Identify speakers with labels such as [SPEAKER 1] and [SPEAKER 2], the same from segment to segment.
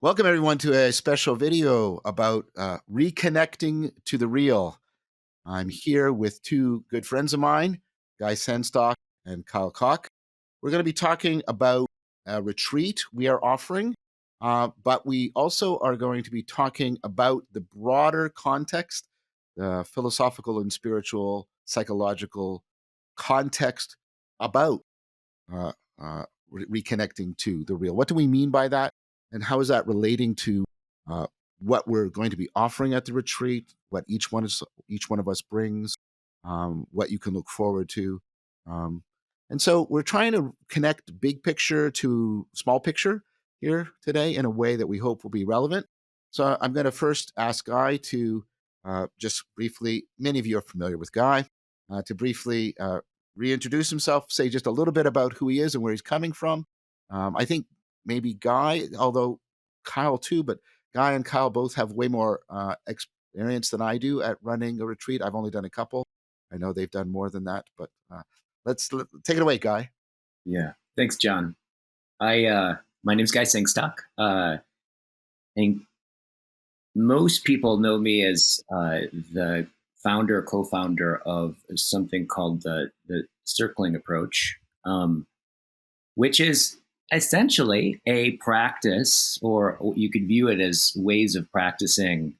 [SPEAKER 1] Welcome, everyone, to a special video about reconnecting to the real. I'm here with two good friends of mine, Guy Sengstock and Kyle Koch. We're going to be talking about a retreat we are offering, but we also are going to be talking about the broader context, the philosophical and spiritual, psychological context about uh, reconnecting to the real. What do we mean by that? And how is that relating to uh, what we're going to be offering at the retreat, what each one of us brings, what you can look forward to. Um, and so we're trying to connect big picture to small picture here today in a way that we hope will be relevant. So I'm going to first ask Guy to just briefly, many of you are familiar with Guy, to briefly reintroduce himself, say just a little bit about who he is and where he's coming from. I think maybe Guy, although Kyle too, but Guy and Kyle both have way more experience than I do at running a retreat. I've only done a couple. I know they've done more than that, but let's take it away, Guy.
[SPEAKER 2] Yeah. Thanks, John. My name's Guy Sengstock. And most people know me as the founder, co-founder of something called the circling approach, which is essentially a practice, or you could view it as ways of practicing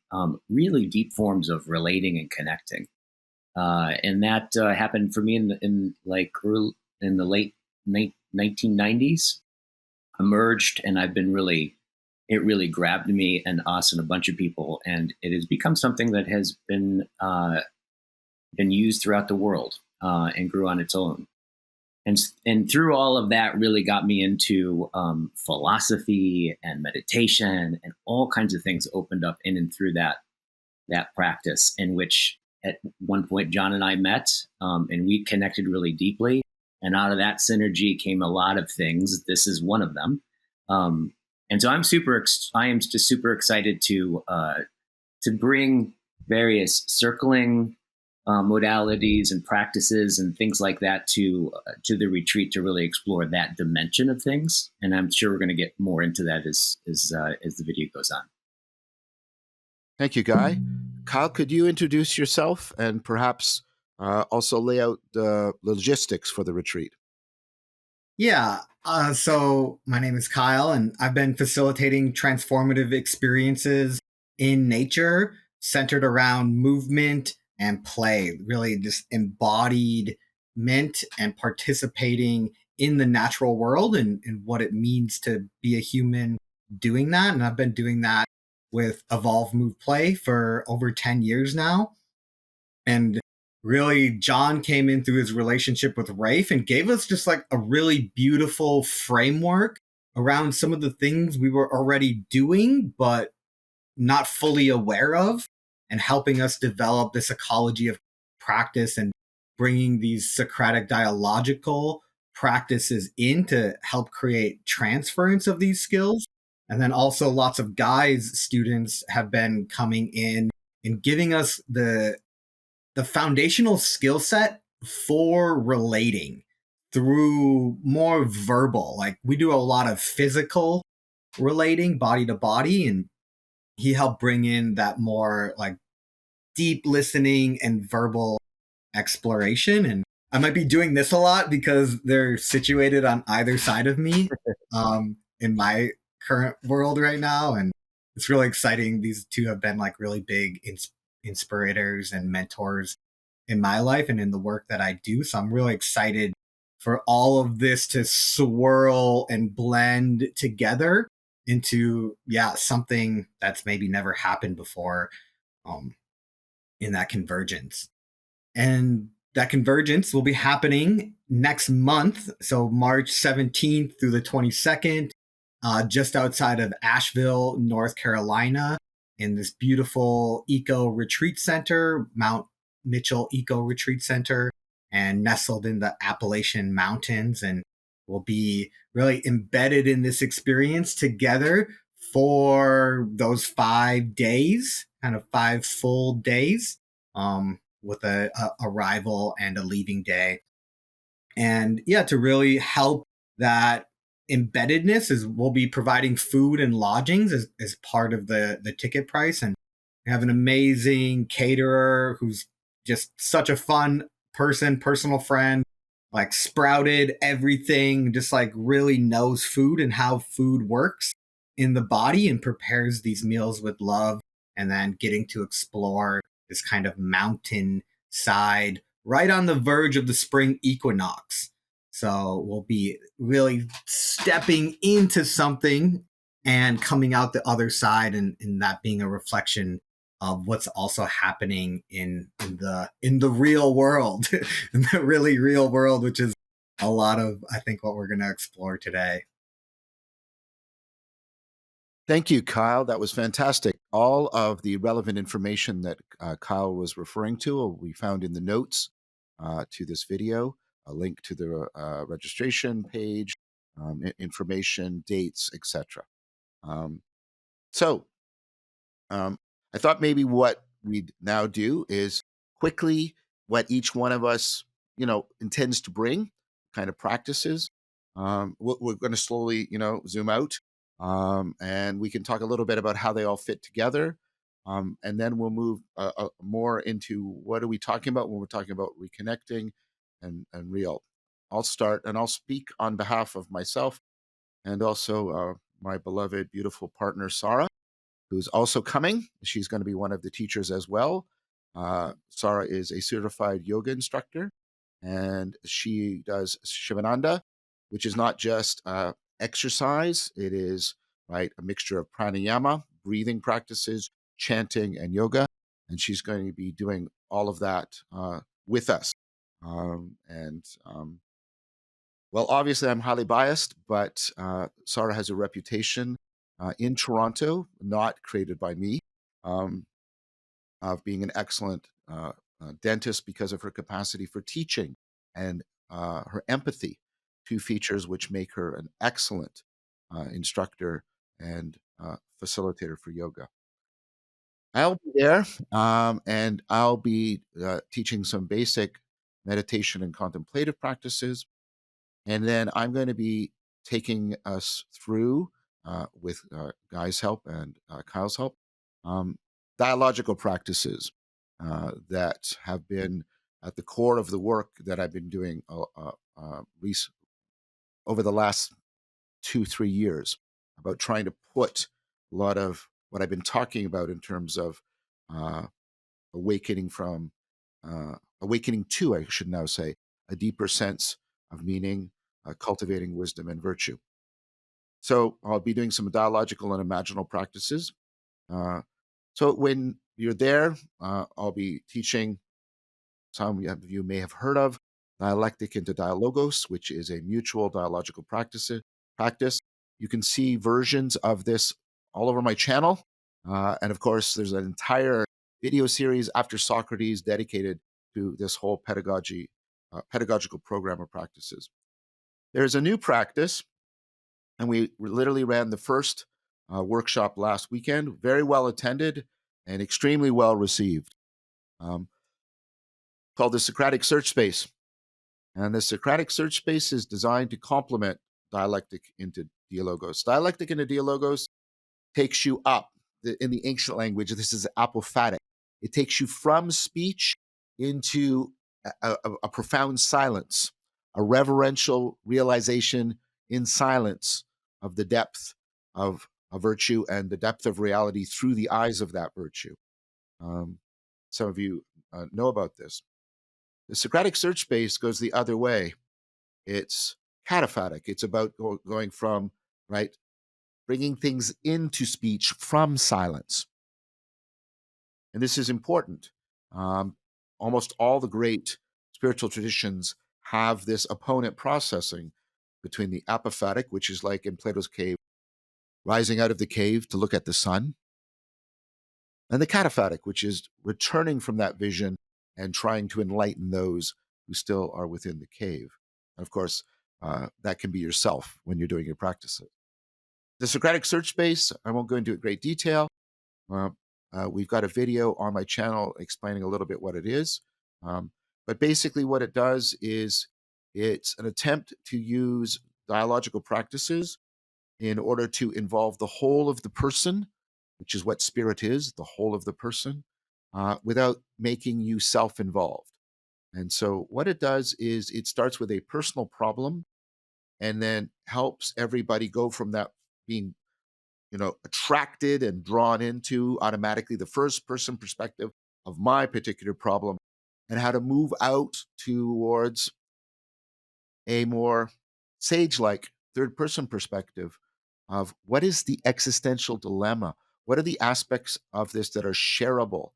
[SPEAKER 2] really deep forms of relating and connecting. And that happened for me in the late 1990s. Emerged, and it really grabbed me and us and a bunch of people, and it has become something that has been used throughout the world and grew on its own. And through all of that, really got me into philosophy and meditation, and all kinds of things opened up in and through that practice, in which at one point John and I met, and we connected really deeply. And out of that synergy came a lot of things. This is one of them. And so I am just super excited to bring various circling modalities and practices and things like that to the retreat, to really explore that dimension of things. And I'm sure we're going to get more into that as the video goes on.
[SPEAKER 1] Thank you, Guy. Kyle, could you introduce yourself and perhaps also lay out the logistics for the retreat?
[SPEAKER 3] Yeah. So my name is Kyle, and I've been facilitating transformative experiences in nature centered around movement and play, really just embodiment and participating in the natural world and what it means to be a human doing that. And I've been doing that with Evolve Move Play for over 10 years now. And really, John came in through his relationship with Rafe and gave us just like a really beautiful framework around some of the things we were already doing, but not fully aware of, and helping us develop this ecology of practice and bringing these Socratic dialogical practices in to help create transference of these skills. And then also lots of Guy's students have been coming in and giving us the foundational skill set for relating through more verbal. Like, we do a lot of physical relating, body to body, and he helped bring in that more like deep listening and verbal exploration. And I might be doing this a lot because they're situated on either side of me in my current world right now. And it's really exciting. These two have been like really big inspirators and mentors in my life and in the work that I do. So I'm really excited for all of this to swirl and blend together into, something that's maybe never happened before in that convergence. And that convergence will be happening next month. So March 17th through the 22nd, just outside of Asheville, North Carolina, in this beautiful eco retreat center, Mount Mitchell Eco Retreat Center, and nestled in the Appalachian Mountains. And we'll be really embedded in this experience together for those 5 days, kind of 5 full days, with a arrival and a leaving day. And to really help that embeddedness is we'll be providing food and lodgings as part of the ticket price. And we have an amazing caterer who's just such a fun person, personal friend, like sprouted everything, just like really knows food and how food works in the body and prepares these meals with love. And then getting to explore this kind of mountain side right on the verge of the spring equinox. So we'll be really stepping into something and coming out the other side, and that being a reflection of what's also happening in the real world, in the really real world, which is a lot of, I think, what we're going to explore today.
[SPEAKER 1] Thank you, Kyle. That was fantastic. All of the relevant information that Kyle was referring to we found in the notes to this video, a link to the registration page, information, dates, etc. So I thought maybe what we'd now do is quickly what each one of us, intends to bring, kind of practices. We're going to slowly, zoom out, and we can talk a little bit about how they all fit together, and then we'll move more into what are we talking about when we're talking about reconnecting and real. I'll start, and I'll speak on behalf of myself and also my beloved, beautiful partner, Sarah, who's also coming. She's going to be one of the teachers as well. Sarah is a certified yoga instructor, and she does Shivananda, which is not just exercise. It is a mixture of pranayama, breathing practices, chanting, and yoga. And she's going to be doing all of that with us. Well, obviously, I'm highly biased, but Sarah has a reputation in Toronto, not created by me, of being an excellent dentist because of her capacity for teaching and her empathy, two features which make her an excellent instructor and facilitator for yoga. I'll be there, and I'll be teaching some basic meditation and contemplative practices. And then I'm going to be taking us through, with Guy's help and Kyle's help, dialogical practices that have been at the core of the work that I've been doing over the last 2-3 years, about trying to put a lot of what I've been talking about in terms of uh, awakening from, awakening to, I should now say, a deeper sense of meaning, cultivating wisdom and virtue. So I'll be doing some dialogical and imaginal practices. So when you're there, I'll be teaching, some of you may have heard of, dialectic into dialogos, which is a mutual dialogical practice. You can see versions of this all over my channel. And of course, there's an entire video series after Socrates dedicated to this whole pedagogical program of practices. There's a new practice, and we literally ran the first workshop last weekend, very well attended and extremely well received, called the Socratic Search Space. And the Socratic Search Space is designed to complement dialectic into dialogos. Dialectic into dialogos takes you up. In the ancient language, this is apophatic. It takes you from speech into a profound silence, a reverential realization in silence of the depth of a virtue and the depth of reality through the eyes of that virtue. Some of you know about this. The Socratic Search Space goes the other way. It's cataphatic. It's about going from, bringing things into speech from silence. And this is important. Almost all the great spiritual traditions have this opponent processing between the apophatic, which is like in Plato's cave, rising out of the cave to look at the sun, and the cataphatic, which is returning from that vision and trying to enlighten those who still are within the cave. And of course, that can be yourself when you're doing your practices. The Socratic Search Space, I won't go into great detail. We've got a video on my channel explaining a little bit what it is. But basically what it does is it's an attempt to use dialogical practices in order to involve the whole of the person, which is what spirit is, the whole of the person, without making you self-involved. And so what it does is it starts with a personal problem and then helps everybody go from that being, attracted and drawn into automatically the first person perspective of my particular problem, and how to move out towards a more sage-like third person perspective of what is the existential dilemma? What are the aspects of this that are shareable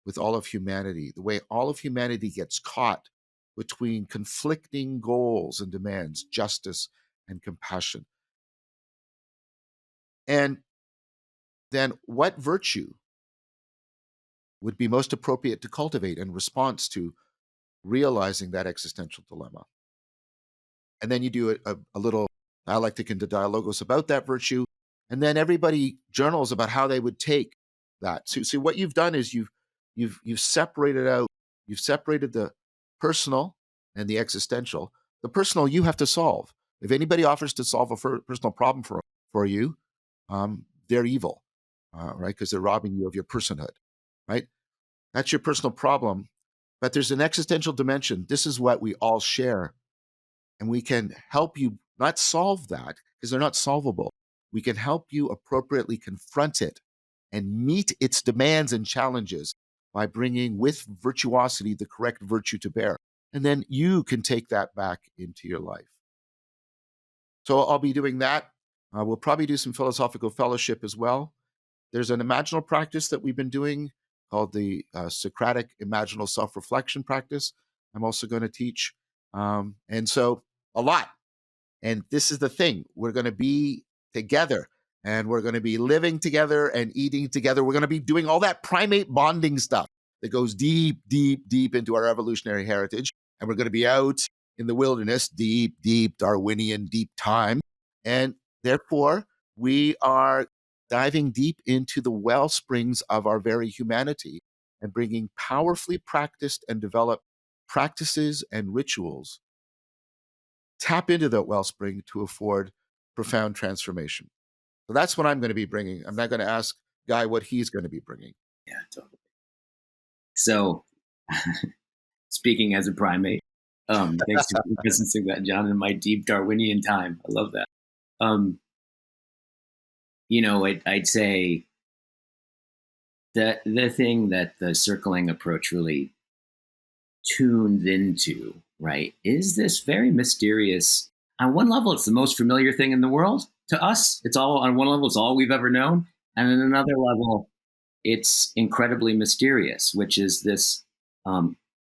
[SPEAKER 1] with all of humanity? The way all of humanity gets caught between conflicting goals and demands, justice and compassion. And then what virtue would be most appropriate to cultivate in response to realizing that existential dilemma? And then you do a little dialectic into dialogos about that virtue, and then everybody journals about how they would take that. So what you've done is you've separated out, you've separated the personal and the existential. The personal you have to solve. If anybody offers to solve a personal problem for you, they're evil, right? Because they're robbing you of your personhood, right? That's your personal problem. But there's an existential dimension. This is what we all share, and we can help you not solve that because they're not solvable. We can help you appropriately confront it and meet its demands and challenges by bringing with virtuosity the correct virtue to bear. And then you can take that back into your life. So I'll be doing that. We'll probably do some philosophical fellowship as well. There's an imaginal practice that we've been doing called the Socratic imaginal self-reflection practice. I'm also going to teach. And so a lot. And this is the thing. We're going to be together, and we're going to be living together and eating together. We're going to be doing all that primate bonding stuff that goes deep, deep, deep into our evolutionary heritage. And we're going to be out in the wilderness, deep, deep Darwinian, deep time. And therefore, we are diving deep into the well springs of our very humanity and bringing powerfully practiced and developed practices and rituals, tap into that wellspring to afford profound transformation. So that's what I'm going to be bringing. I'm not going to ask Guy what he's going to be bringing.
[SPEAKER 2] Yeah, totally. So, speaking as a primate, thanks for presencing that, John, in my deep Darwinian time. I love that. I'd say that the thing that the circling approach really tunes into, right, is this very mysterious. On one level, it's the most familiar thing in the world to us. It's all on one level, it's all we've ever known, and on another level, it's incredibly mysterious, which is this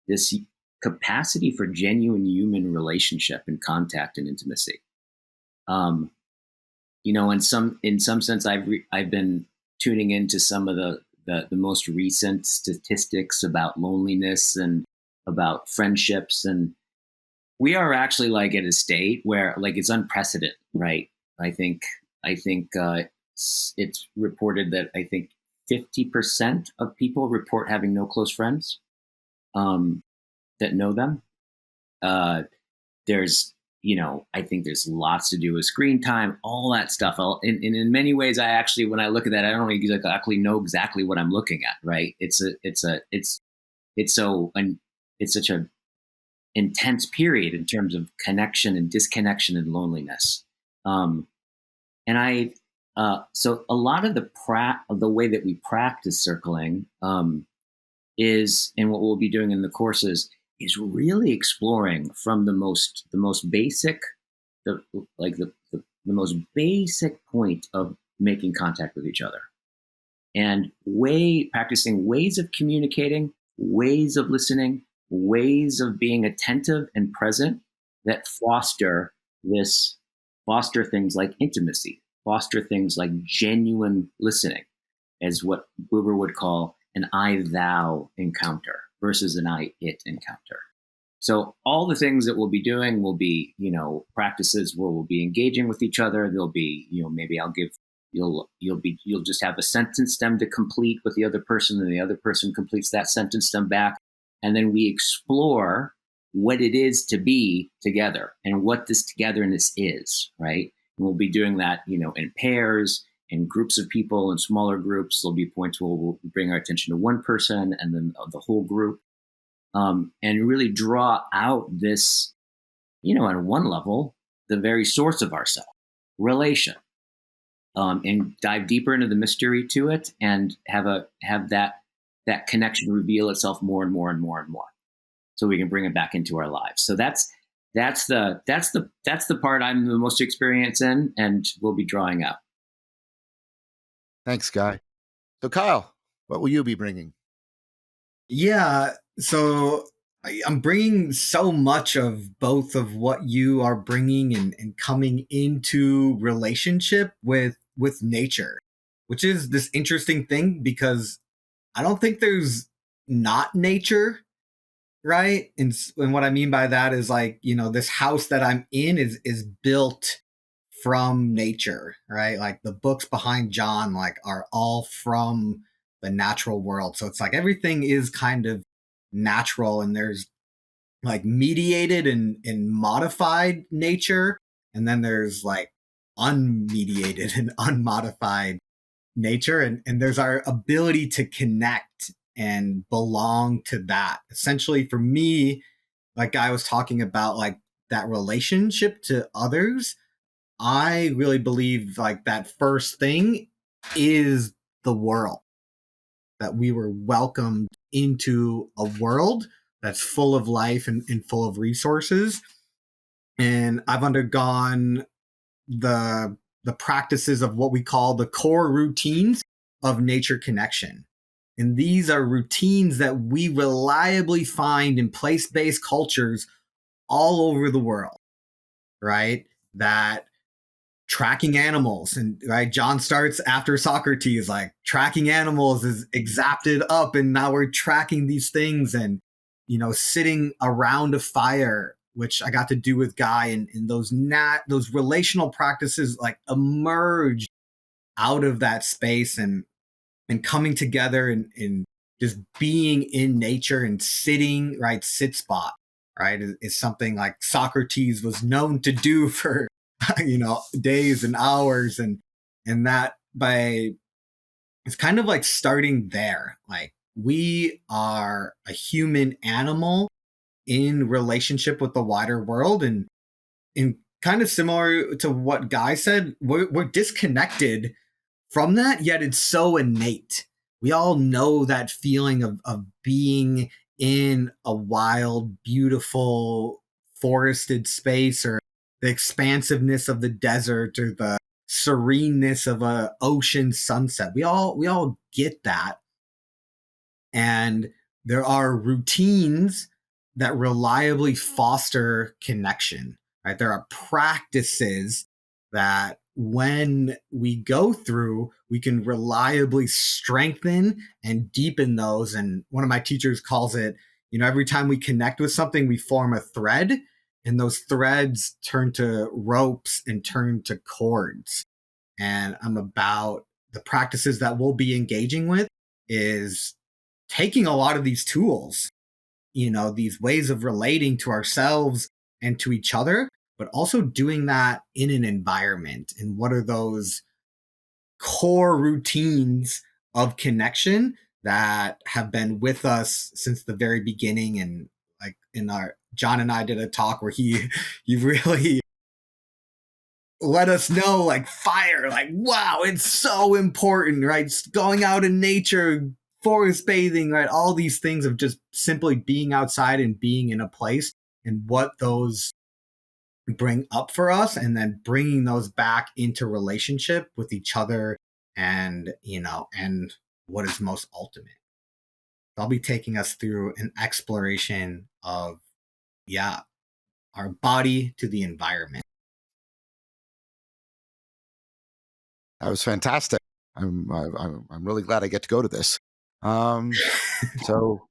[SPEAKER 2] this capacity for genuine human relationship and contact and intimacy. In some sense, I've been tuning into some of the most recent statistics about loneliness and about friendships, and we are actually like at a state where like it's unprecedented, right? I think it's reported that I think 50% of people report having no close friends that know them. There's I think there's lots to do with screen time, all that stuff. And in many ways, I actually, when I look at that, I don't exactly know exactly what I'm looking at. Right? It's such a intense period in terms of connection and disconnection and loneliness. So a lot of the way that we practice circling is, and what we'll be doing in the courses, is really exploring from the most basic, the most basic point of making contact with each other, and practicing ways of communicating, ways of listening, ways of being attentive and present that foster things like intimacy, foster things like genuine listening, as what Buber would call an I-thou encounter versus an I-it encounter. So all the things that we'll be doing will be, practices where we'll be engaging with each other. There'll be, maybe you'll just have a sentence stem to complete with the other person, and the other person completes that sentence stem back. And then we explore what it is to be together and what this togetherness is, right? And we'll be doing that, in pairs, in groups of people, in smaller groups. There'll be points where we'll bring our attention to one person and then the whole group, and really draw out this, on one level, the very source of ourself, relation, and dive deeper into the mystery to it, and have that connection reveal itself more and more and more and more, so we can bring it back into our lives. So that's the part I'm the most experienced in, and we'll be drawing out.
[SPEAKER 1] Thanks, Guy. So, Kyle, what will you be bringing?
[SPEAKER 3] Yeah, so I'm bringing so much of both of what you are bringing and coming into relationship with nature, which is this interesting thing because I don't think there's not nature, right? And what I mean by that is like, this house that I'm in is built from nature, right? Like the books behind John like are all from the natural world. So it's like everything is kind of natural, and there's like mediated and modified nature, and then there's like unmediated and unmodified nature, and there's our ability to connect and belong to that. Essentially for me, like I was talking about, like that relationship to others, I really believe like that first thing is the world, that we were welcomed into a world that's full of life and full of resources. And I've undergone the practices of what we call the core routines of nature connection. And these are routines that we reliably find in place-based cultures all over the world, right? That tracking animals, and right, John starts after Socrates, like tracking animals is exapted up, and now we're tracking these things, and sitting around a fire, which I got to do with Guy, and those relational practices like emerge out of that space, and coming together, and just being in nature and sitting, right, sit spot, right, is something like Socrates was known to do for days and hours, and that by it's kind of like starting there. Like we are a human animal in relationship with the wider world, and kind of similar to what Guy said, we're disconnected from that, yet it's so innate. We all know that feeling of being in a wild, beautiful, forested space, or the expansiveness of the desert, or the sereneness of a ocean sunset. We all get that. And there are routines that reliably foster connection, right? There are practices that when we go through, we can reliably strengthen and deepen those. And one of my teachers calls it, every time we connect with something, we form a thread, and those threads turn to ropes and turn to cords. And I'm about the practices that we'll be engaging with is taking a lot of these tools, these ways of relating to ourselves and to each other, but also doing that in an environment. And what are those core routines of connection that have been with us since the very beginning? And like in our John and I did a talk where he really let us know, like fire, like wow, it's so important, right? Going out in nature, forest bathing, right? All these things of just simply being outside and being in a place, and what those bring up for us, and then bringing those back into relationship with each other, and and what is most ultimate. I'll be taking us through an exploration of, yeah, our body to the environment.
[SPEAKER 1] That was fantastic. I'm really glad I get to go to this. So,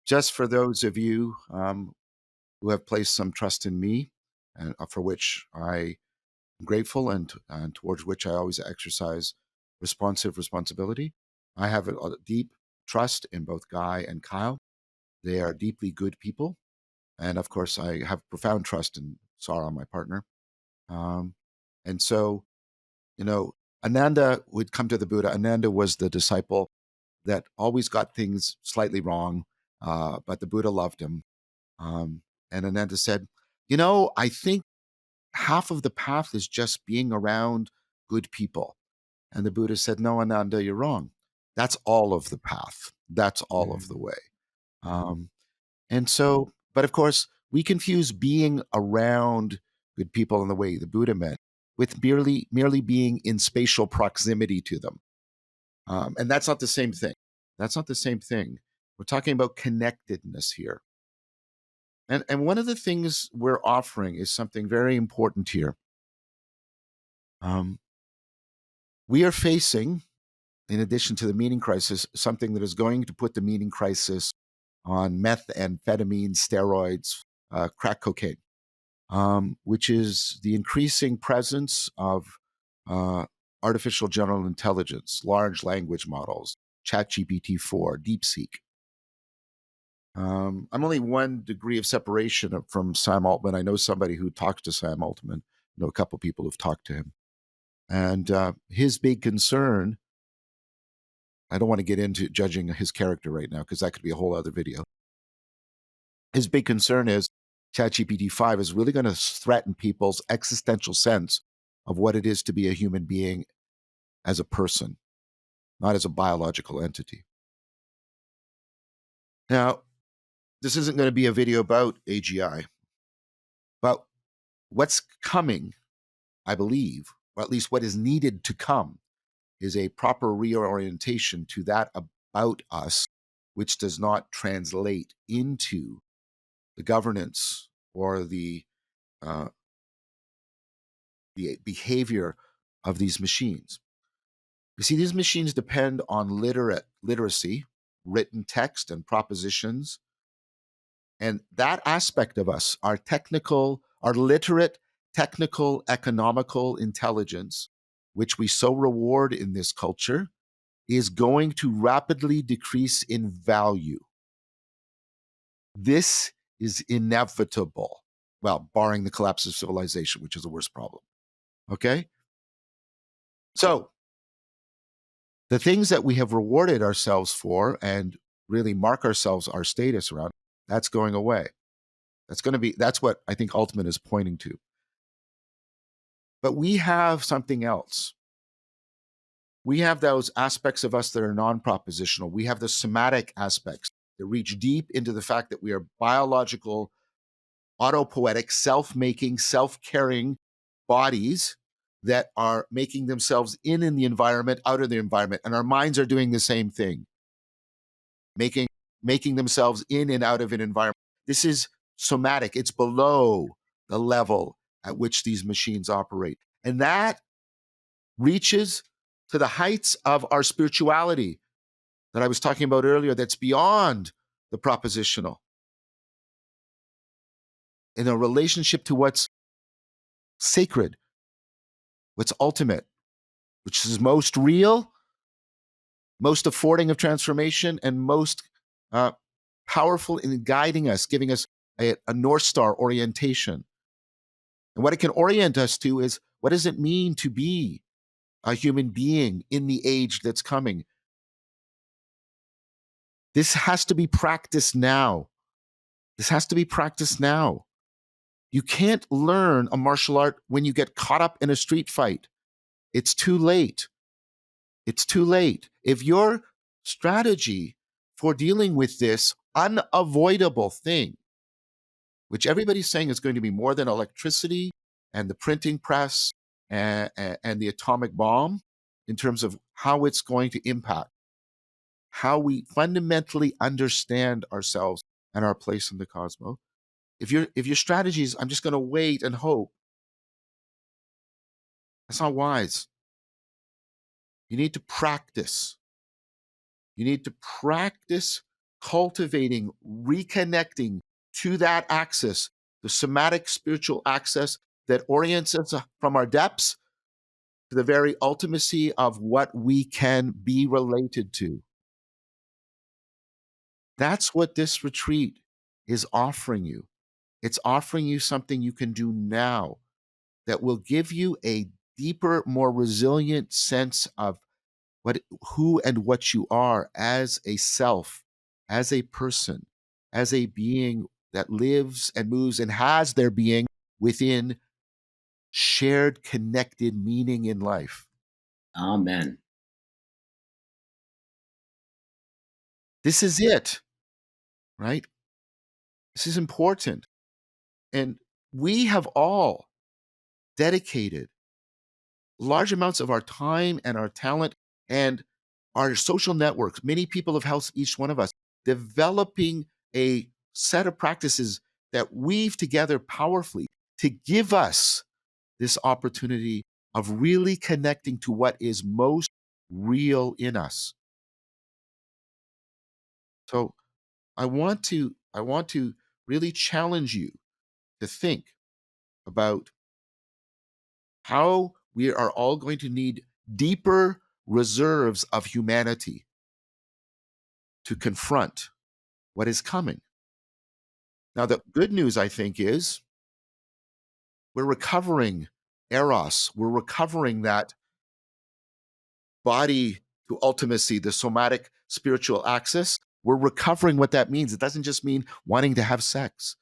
[SPEAKER 1] just for those of you who have placed some trust in me, and for which I am grateful, and towards which I always exercise responsibility, I have a deep trust in both Guy and Kyle. They are deeply good people. And of course, I have profound trust in Sarah, my partner. Um, and so, Ananda would come to the Buddha. Ananda was the disciple that always got things slightly wrong, but the Buddha loved him. And Ananda said, I think half of the path is just being around good people. And the Buddha said, no, Ananda, you're wrong. That's all of the path. That's all of the way. Um, and so, but of course, we confuse being around good people in the way the Buddha meant with merely being in spatial proximity to them. And that's not the same thing. That's not the same thing. We're talking about connectedness here. And one of the things we're offering is something very important here. We are facing, in addition to the meaning crisis, something that is going to put the meaning crisis on methamphetamine, steroids, crack cocaine, which is the increasing presence of artificial general intelligence, large language models, ChatGPT-4, DeepSeek. I'm only one degree of separation from Sam Altman. I know somebody who talks to Sam Altman. I know a couple people who've talked to him. And his big concern, I don't want to get into judging his character right now because that could be a whole other video. His big concern is ChatGPT 5 is really going to threaten people's existential sense of what it is to be a human being as a person, not as a biological entity. Now, this isn't going to be a video about AGI, but what's coming, I believe, or at least what is needed to come, is a proper reorientation to that about us, which does not translate into the governance or the behavior of these machines. You see, these machines depend on literacy, written text, and propositions. And that aspect of us, our literate, technical, economical intelligence, which we so reward in this culture, is going to rapidly decrease in value. This is inevitable. Well, barring the collapse of civilization, which is the worst problem. Okay? So, the things that we have rewarded ourselves for and really mark ourselves, our status around, that's going away. That's what I think Altman is pointing to. But we have something else. We have those aspects of us that are non-propositional. We have the somatic aspects that reach deep into the fact that we are biological, autopoietic, self-making, self-caring bodies that are making themselves in the environment, out of the environment. And our minds are doing the same thing, making themselves in and out of an environment. This is somatic. It's below the level at which these machines operate. And that reaches to the heights of our spirituality that I was talking about earlier, that's beyond the propositional, in a relationship to what's sacred, what's ultimate, which is most real, most affording of transformation, and most powerful in guiding us, giving us a North Star orientation. And what it can orient us to is, what does it mean to be a human being in the age that's coming? This has to be practiced now. This has to be practiced now. You can't learn a martial art when you get caught up in a street fight. It's too late. It's too late. If your strategy for dealing with this unavoidable thing, which everybody's saying is going to be more than electricity and the printing press and the atomic bomb, in terms of how it's going to impact how we fundamentally understand ourselves and our place in the cosmos. If your strategy is, I'm just going to wait and hope, that's not wise. You need to practice. You need to practice cultivating, reconnecting to that axis, the somatic spiritual axis that orients us from our depths to the very ultimacy of what we can be related to. That's what this retreat is offering you. It's offering you something you can do now that will give you a deeper, more resilient sense of what who and what you are as a self, as a person, as a being that lives and moves and has their being within shared connected meaning in life.
[SPEAKER 2] Amen.
[SPEAKER 1] This is it, right? This is important. And we have all dedicated large amounts of our time and our talent and our social networks. Many people have helped each one of us developing a set of practices that weave together powerfully to give us this opportunity of really connecting to what is most real in us. So I want to really challenge you to think about how we are all going to need deeper reserves of humanity to confront what is coming. Now, the good news, I think, is we're recovering eros. We're recovering that body to ultimacy, the somatic spiritual axis. We're recovering what that means. It doesn't just mean wanting to have sex,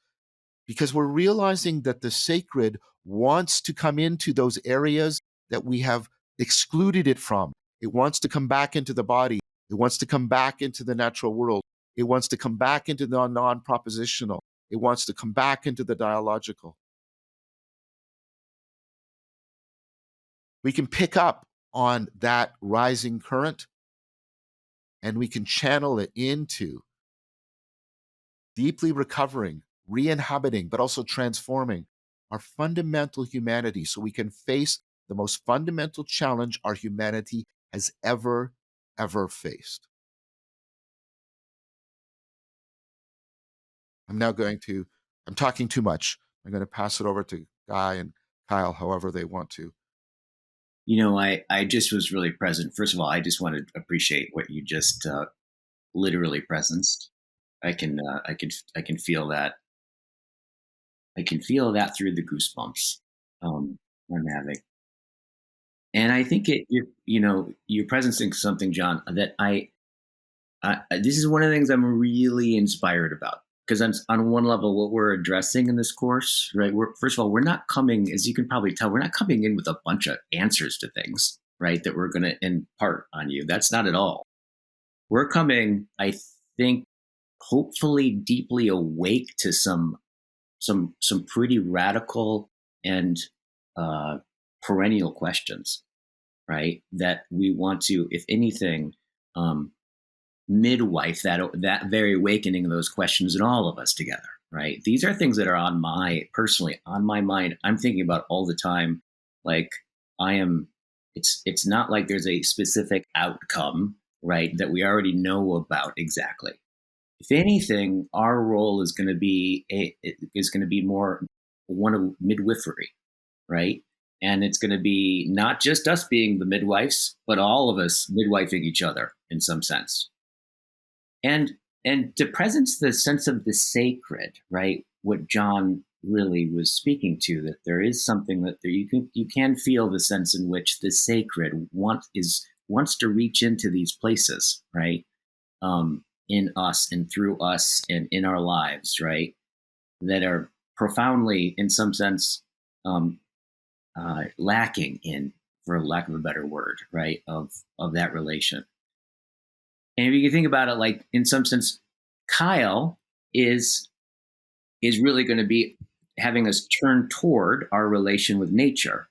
[SPEAKER 1] because we're realizing that the sacred wants to come into those areas that we have excluded it from. It wants to come back into the body. It wants to come back into the natural world. It wants to come back into the non propositional. It wants to come back into the dialogical. We can pick up on that rising current and we can channel it into deeply recovering, re inhabiting, but also transforming our fundamental humanity so we can face the most fundamental challenge our humanity has ever faced. I'm talking too much. I'm going to pass it over to Guy and Kyle, however they want to.
[SPEAKER 2] I just was really present. First of all, I just want to appreciate what you just literally presenced. I can feel that. I can feel that through the goosebumps I'm having. And I think you're presencing something, John, that this is one of the things I'm really inspired about, because on one level, what we're addressing in this course, right? First of all, we're not coming, as you can probably tell, we're not coming in with a bunch of answers to things, right? That we're going to impart on you. That's not at all. We're coming, I think, hopefully deeply awake to some pretty radical and uh, perennial questions, right? That we want to, if anything, um, midwife that very awakening of those questions in all of us together, right? These are things that are personally on my mind. I'm thinking about all the time. Like I am, it's not like there's a specific outcome, right? That we already know about exactly. If anything, our role is going to be more one of midwifery, right? And it's going to be not just us being the midwives, but all of us midwifing each other in some sense. And to presence the sense of the sacred, right? What John really was speaking to, that there is something that you can feel the sense in which the sacred wants to reach into these places, right? In us and through us and in our lives, right? That are profoundly, in some sense, um, lacking in, for lack of a better word, right? Of that relation. And if you think about it, like in some sense, Kyle is really going to be having us turn toward our relation with nature.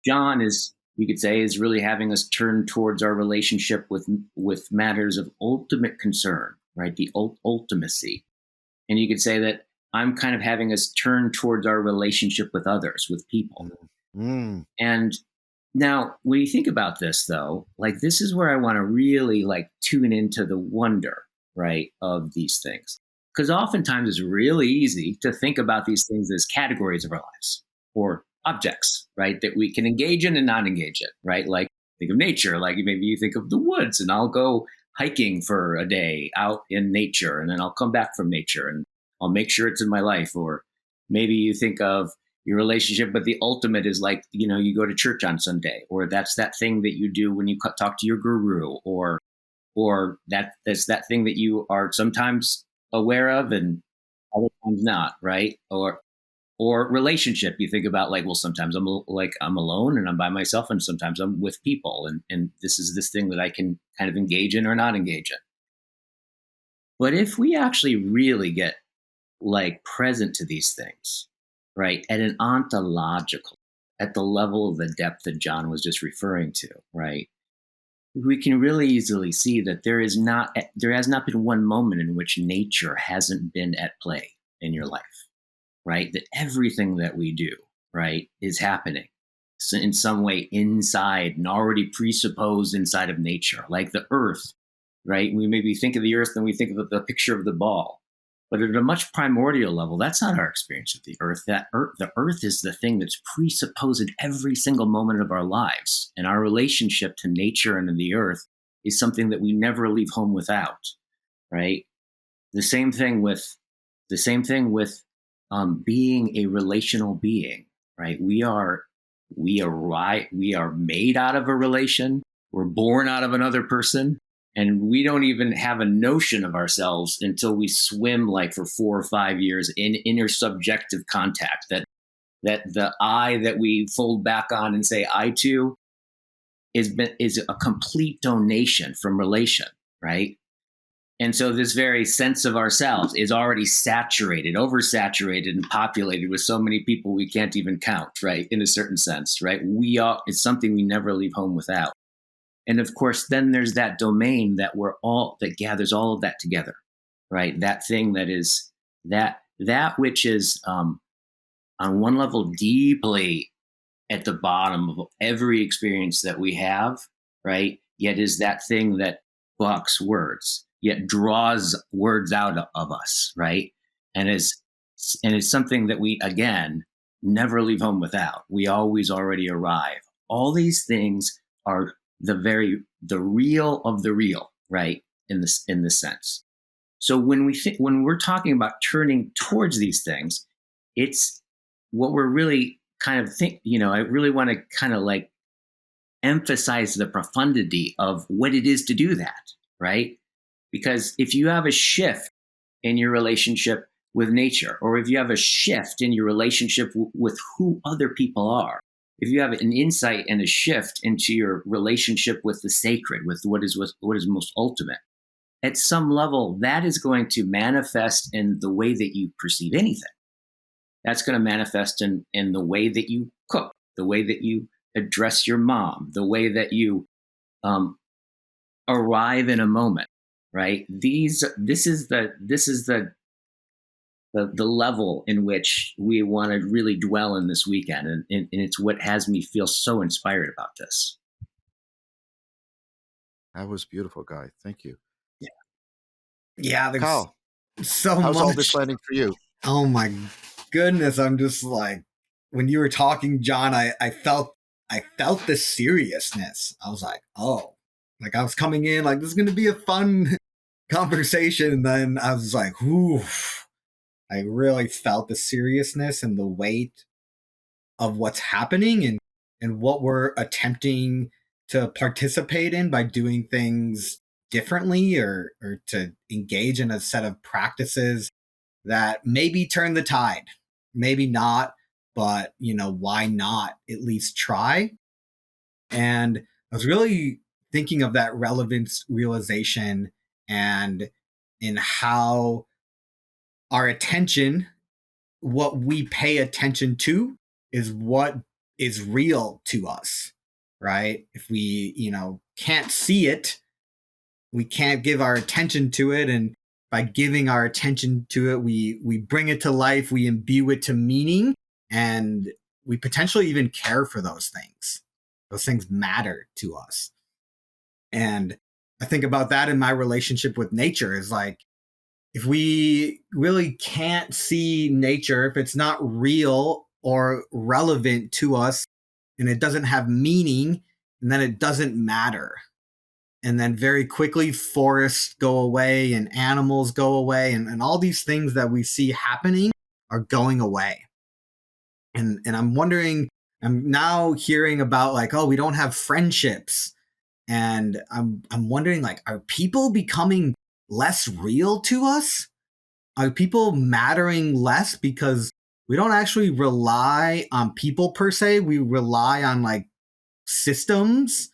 [SPEAKER 2] John is, you could say, is really having us turn towards our relationship with matters of ultimate concern, right? The ultimacy. And you could say that I'm kind of having us turn towards our relationship with others, with people.
[SPEAKER 1] Mm.
[SPEAKER 2] And now, when you think about this, though, like this is where I want to really like tune into the wonder, right, of these things. Because oftentimes it's really easy to think about these things as categories of our lives or objects, right, that we can engage in and not engage in, right? Like think of nature, like maybe you think of the woods, and I'll go hiking for a day out in nature, and then I'll come back from nature and I'll make sure it's in my life. Or maybe you think of your relationship, but the ultimate is like, you go to church on Sunday, or that's that thing that you do when you talk to your guru, or that's that thing that you are sometimes aware of and other times not, right? Or relationship, you think about like, well, sometimes I'm alone and I'm by myself, and sometimes I'm with people, and this is this thing that I can kind of engage in or not engage in. But if we actually really get like present to these things, right, at an ontological, at the level of the depth that John was just referring to, right, we can really easily see that there has not been one moment in which nature hasn't been at play in your life, right? That everything that we do, right, is happening in some way inside and already presupposed inside of nature, like the earth, right? We maybe think of the earth and we think of the picture of the ball. But at a much primordial level, that's not our experience of the earth. The earth is the thing that's presupposed every single moment of our lives. And our relationship to nature and to the earth is something that we never leave home without, right? The same thing with being a relational being, right? We are made out of a relation. We're born out of another person, and we don't even have a notion of ourselves until we swim like for 4 or 5 years in intersubjective contact. That the I that we fold back on and say I to is a complete donation from relation, right? And so this very sense of ourselves is already saturated, oversaturated, and populated with so many people we can't even count, right? In a certain sense, right? It's something we never leave home without. And of course, then there's that domain that gathers all of that together, right? That thing that is that which is on one level deeply at the bottom of every experience that we have, right? Yet is that thing that bucks words, yet draws words out of us, right? And it's something that we, again, never leave home without. We always already arrive. All these things are the real of the real, right? In this sense. So when we're talking about turning towards these things, it's what we're really kind of I really want to kind of like emphasize the profundity of what it is to do that, right? Because if you have a shift in your relationship with nature, or if you have a shift in your relationship with who other people are, if you have an insight and a shift into your relationship with the sacred, with what is most ultimate, at some level, that is going to manifest in the way that you perceive anything. That's going to manifest in the way that you cook, the way that you address your mom, the way that you arrive in a moment, right? This is the level in which we want to really dwell in this weekend, and it's what has me feel so inspired about this.
[SPEAKER 1] That was beautiful, Guy. Thank you.
[SPEAKER 3] Yeah, there's
[SPEAKER 1] Kyle,
[SPEAKER 3] so
[SPEAKER 1] how's
[SPEAKER 3] much.
[SPEAKER 1] all this landing for you?
[SPEAKER 3] Oh my goodness. I'm just like, when you were talking, John, I felt the seriousness. I was like, oh, like I was coming in like, this is going to be a fun conversation. And then I was like, whew, I really felt the seriousness and the weight of what's happening, and what we're attempting to participate in by doing things differently, or to engage in a set of practices that maybe turn the tide, maybe not, but why not at least try? And I was really thinking of that relevance realization, and in how our attention, what we pay attention to, is what is real to us, right? If we, can't see it, we can't give our attention to it. And by giving our attention to it, we bring it to life, we imbue it to meaning, and we potentially even care for those things. Those things matter to us. And I think about that in my relationship with nature, is like, if we really can't see nature, if it's not real or relevant to us, and it doesn't have meaning, and then it doesn't matter. And then very quickly, forests go away and animals go away, and all these things that we see happening are going away. And I'm wondering, I'm now hearing about like, oh, we don't have friendships. And I'm wondering, like, are people becoming less real to us? Are people mattering less because we don't actually rely on people per se? We rely on like systems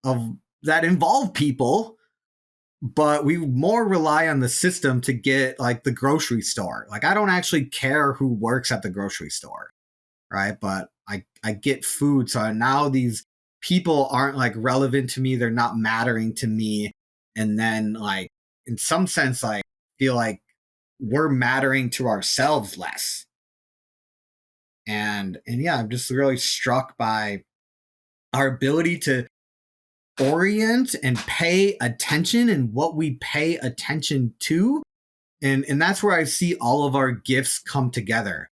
[SPEAKER 3] of that involve people, but we more rely on the system to get like the grocery store. Like I don't actually care who works at the grocery store, right? But I get food. So now these people aren't like relevant to me. They're not mattering to me. And then like in some sense, like feel like we're mattering to ourselves less. And yeah, I'm just really struck by our ability to orient and pay attention and what we pay attention to. And that's where I see all of our gifts come together.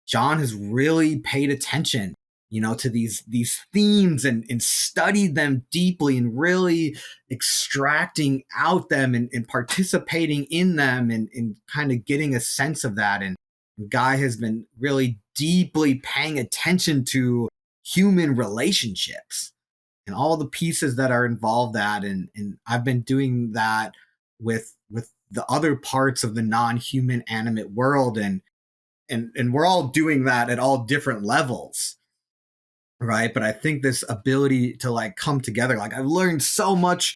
[SPEAKER 3] John has really paid attention, to these themes and studied them deeply and really extracting out them and participating in them and kind of getting a sense of that. And Guy has been really deeply paying attention to human relationships and all the pieces that are involved that and I've been doing that with the other parts of the non-human animate world and we're all doing that at all different levels, right? But I think this ability to like come together, like I've learned so much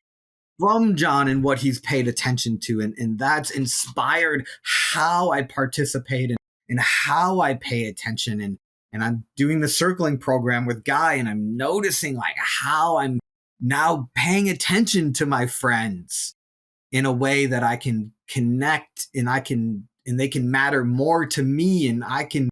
[SPEAKER 3] from John and what he's paid attention to, and that's inspired how I participate and how I pay attention. And I'm doing the circling program with Guy, and I'm noticing like how I'm now paying attention to my friends in a way that I can connect and they can matter more to me, and I can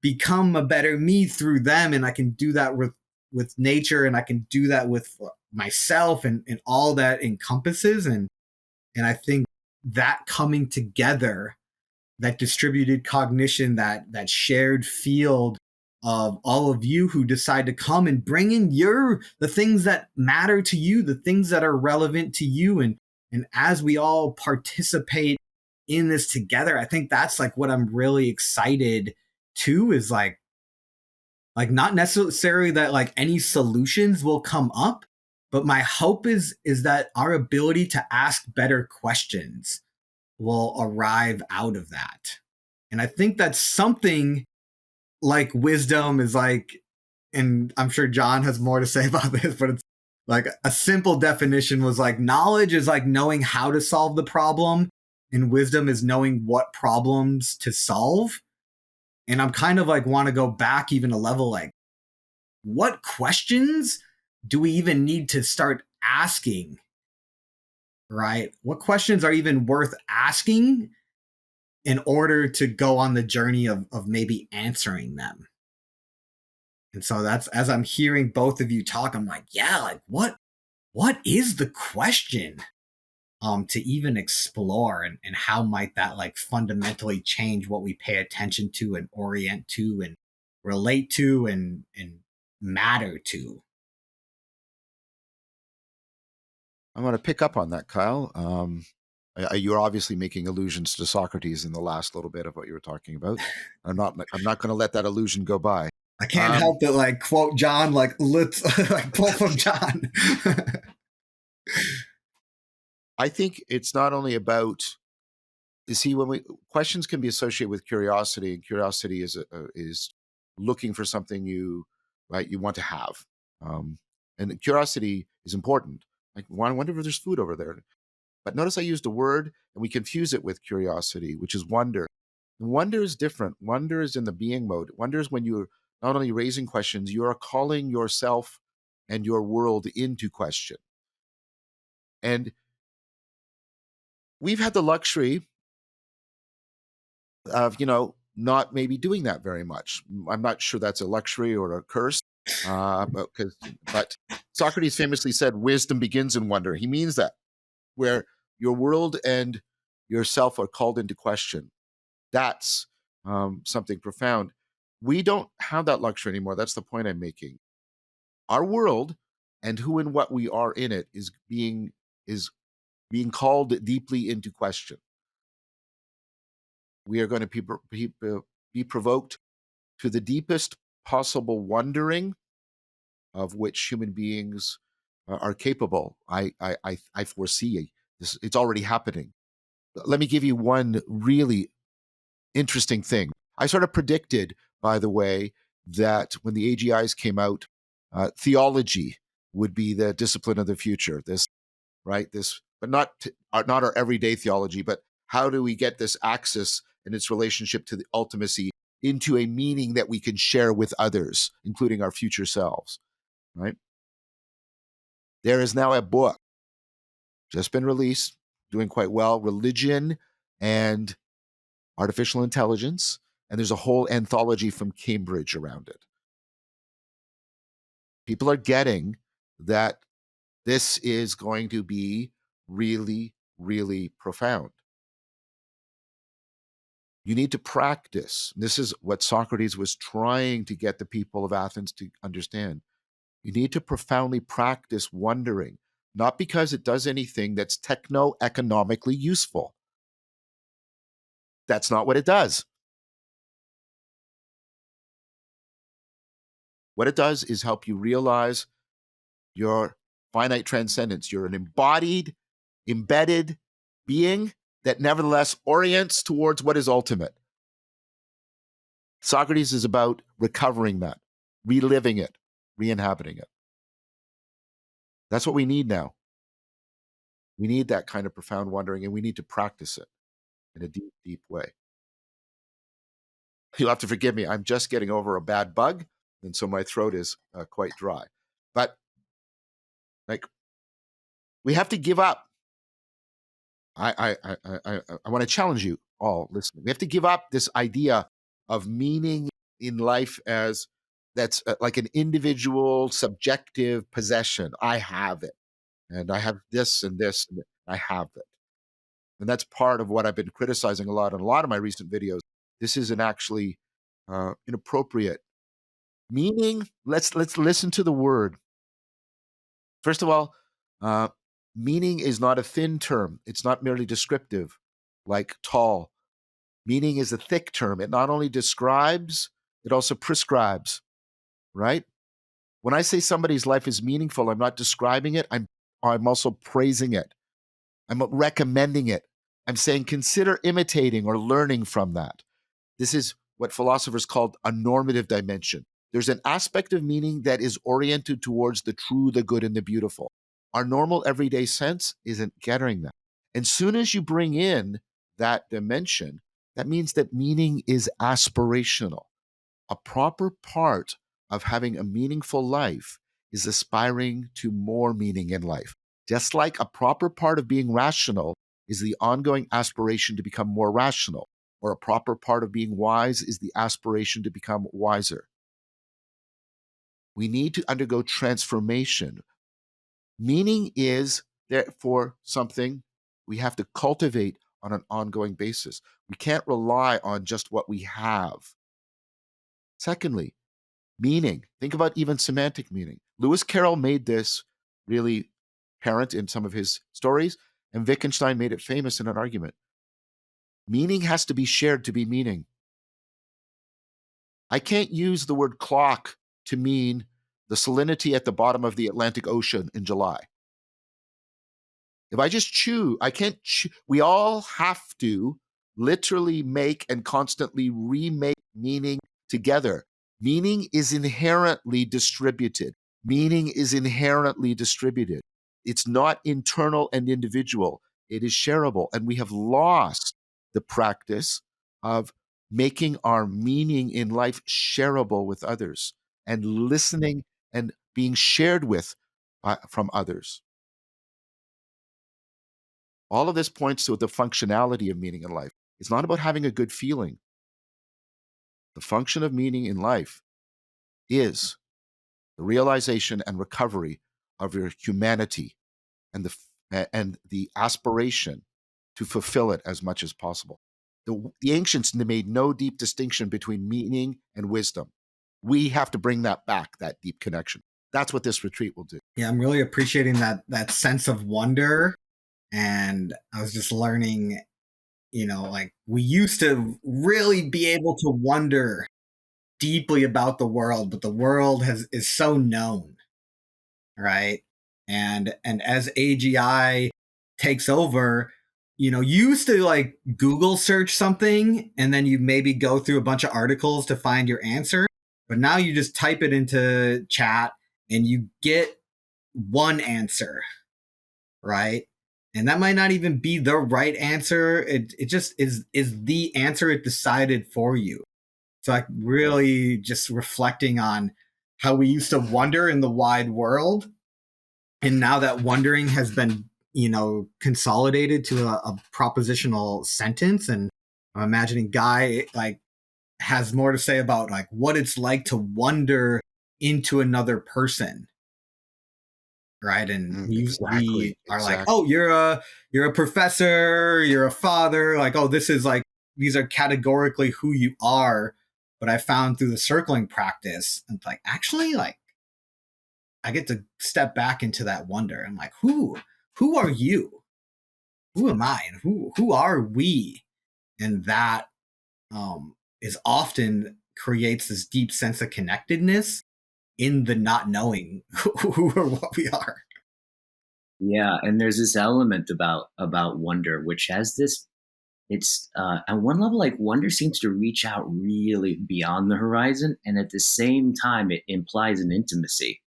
[SPEAKER 3] become a better me through them, and I can do that with nature, and I can do that with myself and all that encompasses. And I think that coming together, that distributed cognition, that shared field of all of you who decide to come and bring in the things that matter to you, the things that are relevant to you, and as we all participate in this together, I think that's like what I'm really excited to is like not necessarily that like any solutions will come up, but my hope is that our ability to ask better questions will arrive out of that. And I think that's something like wisdom is like, and I'm sure John has more to say about this, but it's like a simple definition was like knowledge is like knowing how to solve the problem, and wisdom is knowing what problems to solve. And I'm kind of like want to go back even a level like, what questions do we even need to start asking? Right? What questions are even worth asking in order to go on the journey of maybe answering them? And so that's as I'm hearing both of you talk, I'm like, yeah, like what is the question to even explore and how might that like fundamentally change what we pay attention to and orient to and relate to and matter to?
[SPEAKER 1] I want to pick up on that, Kyle. You're obviously making allusions to Socrates in the last little bit of what you were talking about. I'm not going to let that illusion go by.
[SPEAKER 3] I can't help but like quote John, like let's like pull from John.
[SPEAKER 1] I think it's not only about, you see, questions can be associated with curiosity, and curiosity is looking for something you want to have, and curiosity is important. Like, I wonder if there's food over there. But notice I used a word, and we confuse it with curiosity, which is wonder. And wonder is different. Wonder is in the being mode. Wonder is when you're not only raising questions, you are calling yourself and your world into question. And we've had the luxury of, not maybe doing that very much. I'm not sure that's a luxury or a curse, but Socrates famously said, wisdom begins in wonder. He means that, where your world and yourself are called into question. That's something profound. We don't have that luxury anymore. That's the point I'm making. Our world and who and what we are in it is being called deeply into question. We are going to be provoked to the deepest possible wondering of which human beings are capable. I foresee this; it's already happening. Let me give you one really interesting thing. I sort of predicted, by the way, that when the AGIs came out, theology would be the discipline of the future. This, but not our everyday theology, but how do we get this axis and its relationship to the ultimacy into a meaning that we can share with others, including our future selves, right? There is now a book just been released, doing quite well, Religion and Artificial Intelligence, and there's a whole anthology from Cambridge around it. People are getting that this is going to be really, really profound. You need to practice. This is what Socrates was trying to get the people of Athens to understand. You need to profoundly practice wondering, not because it does anything that's techno-economically useful. That's not what it does. What it does is help you realize your finite transcendence. You're an embodied, embedded being that nevertheless orients towards what is ultimate. Socrates is about recovering that, reliving it, re-inhabiting it. That's what we need now. We need that kind of profound wondering, and we need to practice it in a deep, deep way. You'll have to forgive me. I'm just getting over a bad bug, and so my throat is quite dry. But like, we have to give up. I want to challenge you all listening. We have to give up this idea of meaning in life as that's like an individual, subjective possession. I have it, and I have this and this, and I have it. And that's part of what I've been criticizing a lot in a lot of my recent videos. This is an actually inappropriate meaning. Let's listen to the word. First of all, meaning is not a thin term. It's not merely descriptive, like tall. Meaning is a thick term. It not only describes, it also prescribes, right? When I say somebody's life is meaningful, I'm not describing it. I'm also praising it. I'm recommending it. I'm saying consider imitating or learning from that. This is what philosophers called a normative dimension. There's an aspect of meaning that is oriented towards the true, the good, and the beautiful. Our normal everyday sense isn't getting that. And soon as you bring in that dimension, that means that meaning is aspirational. A proper part of having a meaningful life is aspiring to more meaning in life. Just like a proper part of being rational is the ongoing aspiration to become more rational, or a proper part of being wise is the aspiration to become wiser. We need to undergo transformation. Meaning is, therefore, something we have to cultivate on an ongoing basis. We can't rely on just what we have. Secondly, meaning. Think about even semantic meaning. Lewis Carroll made this really apparent in some of his stories, and Wittgenstein made it famous in an argument. Meaning has to be shared to be meaning. I can't use the word clock to mean the salinity at the bottom of the Atlantic Ocean in July. If I just I can't chew. We all have to literally make and constantly remake meaning together. Meaning is inherently distributed. Meaning is inherently distributed. It's not internal and individual. It is shareable. And we have lost the practice of making our meaning in life shareable with others and listening and being shared with from others. All of this points to the functionality of meaning in life. It's not about having a good feeling. The function of meaning in life is the realization and recovery of your humanity and the aspiration to fulfill it as much as possible. The ancients made no deep distinction between meaning and wisdom. We have to bring that back, that deep connection. That's what this retreat will do.
[SPEAKER 3] Yeah, I'm really appreciating that sense of wonder. And I was just learning, like we used to really be able to wonder deeply about the world, but the world is so known, right? And as AGI takes over, you used to like Google search something and then you maybe go through a bunch of articles to find your answer. But now you just type it into chat and you get one answer, right? And that might not even be the right answer. It just is the answer it decided for you. So like really just reflecting on how we used to wonder in the wide world. And now that wondering has been, consolidated to a propositional sentence. And I'm imagining Guy like has more to say about like what it's like to wonder into another person. Right. And we are like, oh, you're a professor, you're a father, like, oh, this is like these are categorically who you are. But I found through the circling practice, and like actually like I get to step back into that wonder. I'm like, who are you? Who am I? And who are we? And that is often creates this deep sense of connectedness in the not knowing who or what we are.
[SPEAKER 2] Yeah, and there's this element about wonder, which has this. It's at one level, like wonder seems to reach out really beyond the horizon, and at the same time, it implies an intimacy,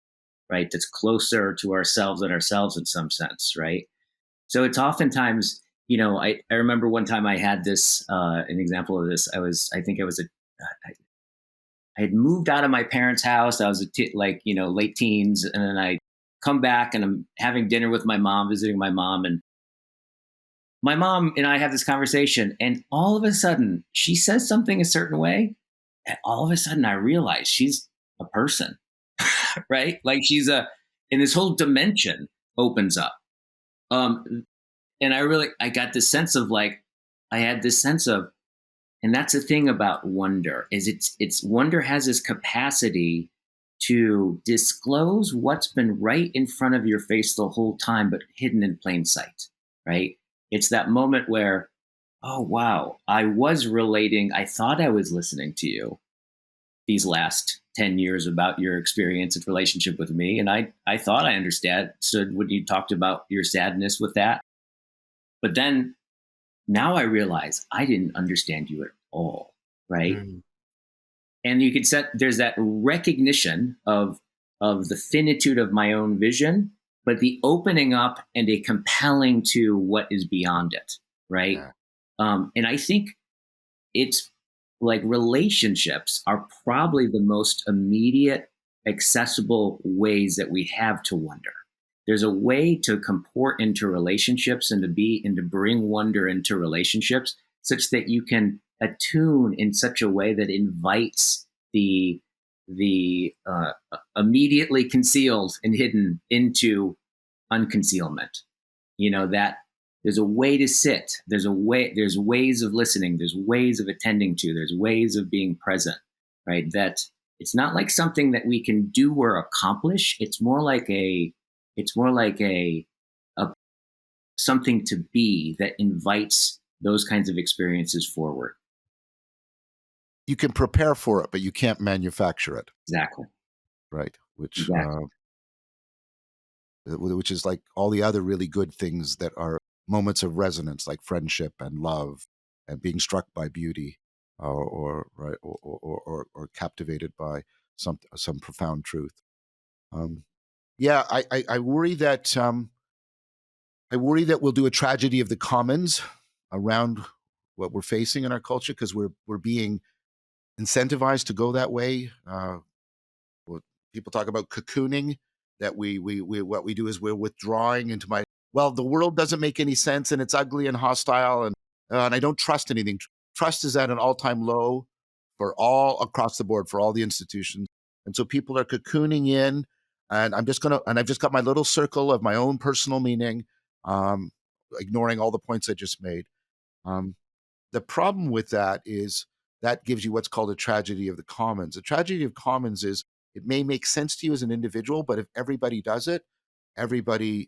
[SPEAKER 2] right? That's closer to ourselves than ourselves in some sense, right? So it's oftentimes, I remember one time I had this an example of this. I think I was I had moved out of my parents' house. I was late teens, and then I come back and I'm having dinner with my mom, visiting my mom, and my mom and I have this conversation, and all of a sudden she says something a certain way, and all of a sudden I realize she's a person, right? Like and this whole dimension opens up. Um, and I got this sense of like, I had this sense of, and that's the thing about wonder is it's wonder has this capacity to disclose what's been right in front of your face the whole time, but hidden in plain sight, right? It's that moment where, oh, wow, I was relating. I thought I was listening to you these last 10 years about your experience and relationship with me. And I thought I understood when you talked about your sadness with that. But then now I realize I didn't understand you at all, right?
[SPEAKER 3] Mm.
[SPEAKER 2] And you could there's that recognition of the finitude of my own vision, but the opening up and a compelling to what is beyond it, right?
[SPEAKER 1] Yeah.
[SPEAKER 2] And I think it's like relationships are probably the most immediate, accessible ways that we have to wonder. There's a way to comport into relationships and to bring wonder into relationships such that you can attune in such a way that invites the immediately concealed and hidden into unconcealment. That there's a way to sit. There's ways of listening. There's ways of attending to. There's ways of being present. Right. That it's not like something that we can do or accomplish. It's more like a something to be that invites those kinds of experiences forward.
[SPEAKER 1] You can prepare for it, but you can't manufacture it.
[SPEAKER 2] Exactly.
[SPEAKER 1] Right. Which is like all the other really good things that are moments of resonance, like friendship and love and being struck by beauty, or captivated by some profound truth. Yeah, I worry that we'll do a tragedy of the commons around what we're facing in our culture because we're being incentivized to go that way. People talk about cocooning, that we what we do is we're withdrawing into the world doesn't make any sense and it's ugly and hostile and I don't trust anything. Trust is at an all-time low for all across the board for all the institutions. And so people are cocooning in, and I've just got my little circle of my own personal meaning, ignoring all the points I just made. The problem with that is that gives you what's called a tragedy of the commons. A tragedy of commons is It may make sense to you as an individual, but if everybody does it, everybody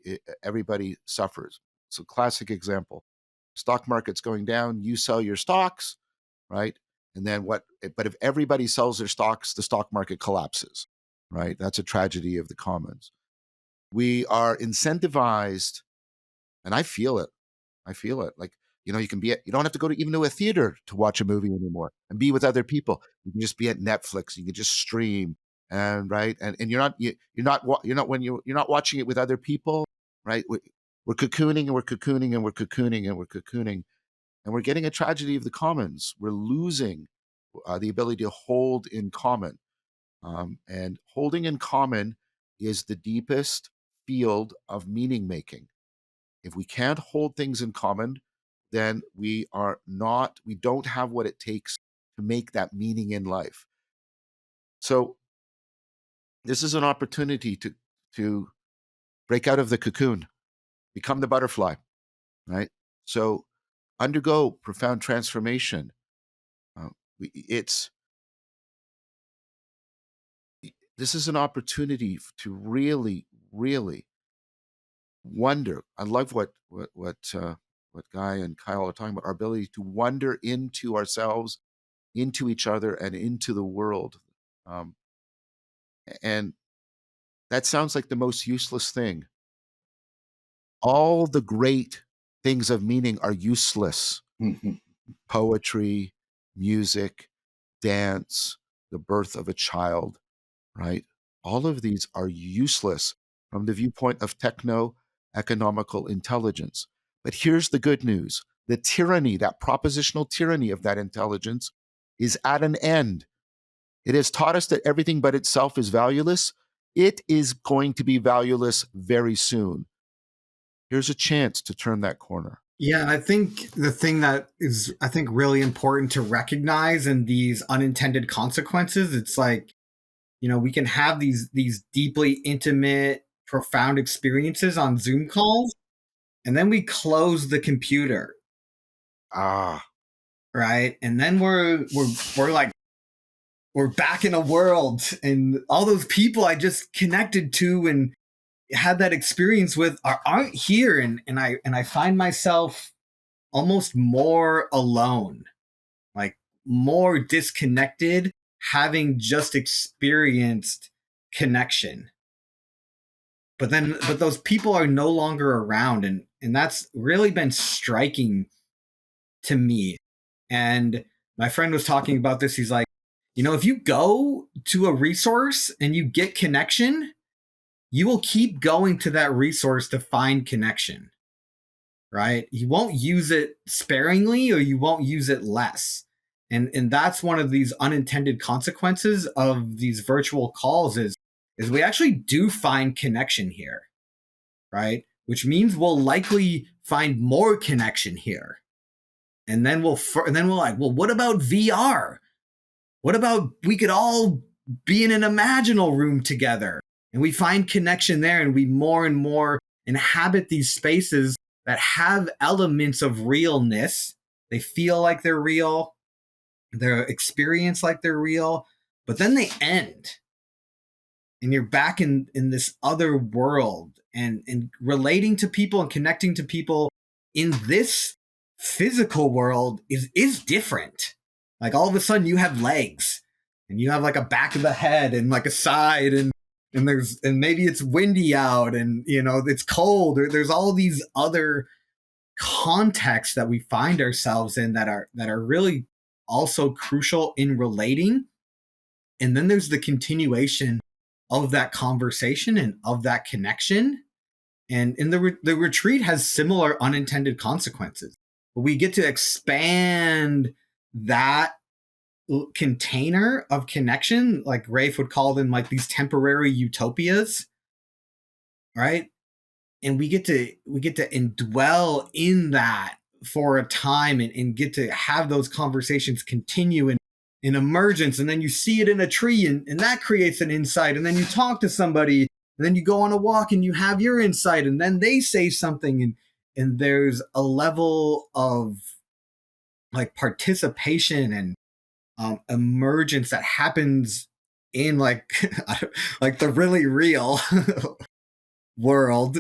[SPEAKER 1] suffers. So classic example, stock market's going down, you sell your stocks, right? And then what? But if everybody sells their stocks, the stock market collapses, right? That's a tragedy of the commons. We are incentivized, and I feel it. I feel it. Like, you can you don't have to go to even to a theater to watch a movie anymore and be with other people. You can just be at Netflix. You can just stream, and right, and you're not watching it with other people, right? We're cocooning and we're cocooning and we're cocooning and we're cocooning, and we're getting a tragedy of the commons. We're losing the ability to hold in common, and holding in common is the deepest field of meaning making. If we can't hold things in common, then we don't have what it takes to make that meaning in life. So this is an opportunity to break out of the cocoon, become the butterfly, right? So undergo profound transformation. Uh, it's This is an opportunity to really, really wonder. I love what Guy and Kyle are talking about, our ability to wonder into ourselves, into each other, and into the world. Um, and that sounds like the most useless thing. All the great things of meaning are useless.
[SPEAKER 2] Mhm.
[SPEAKER 1] Poetry, music, dance, the birth of a child, right? All of these are useless from the viewpoint of techno economical intelligence. But here's the good news: the tyranny, that propositional tyranny of that intelligence, is at an end. It has taught us that everything but itself is valueless. It is going to be valueless very soon. Here's a chance to turn that corner.
[SPEAKER 3] Yeah, and I think the thing that is, I think, really important to recognize in these unintended consequences, it's like, we can have these deeply intimate, profound experiences on Zoom calls, and then we close the computer,
[SPEAKER 1] Ah,
[SPEAKER 3] right? And then we're like, we're back in a world, and all those people I just connected to and had that experience with aren't here, and I find myself almost more alone, like more disconnected, having just experienced connection. But those people are no longer around, and that's really been striking to me. And my friend was talking about this. He's like, if you go to a resource and you get connection, you will keep going to that resource to find connection, right? You won't use it sparingly, or you won't use it less. And that's one of these unintended consequences of these virtual calls is we actually do find connection here, right? Which means we'll likely find more connection here. And then we're like, well, what about VR? What about we could all be in an imaginal room together, and we find connection there, and we more and more inhabit these spaces that have elements of realness. They feel like they're real, they're experienced like they're real, but then they end, and you're back in this other world, and relating to people and connecting to people in this physical world is different. Like, all of a sudden you have legs, and you have like a back of the head and like a side, and maybe it's windy out, and it's cold, or there's all these other contexts that we find ourselves in that are really also crucial in relating. And then there's the continuation of that conversation and of that connection. And in the retreat has similar unintended consequences. But we get to expand that container of connection, like Rafe would call them, like these temporary utopias, right? And we get to indwell in that for a time, and get to have those conversations continue in emergence. And then you see it in a tree, and that creates an insight. And then you talk to somebody, and then you go on a walk and you have your insight, and then they say something, and there's a level of like participation and emergence that happens in like like the really real world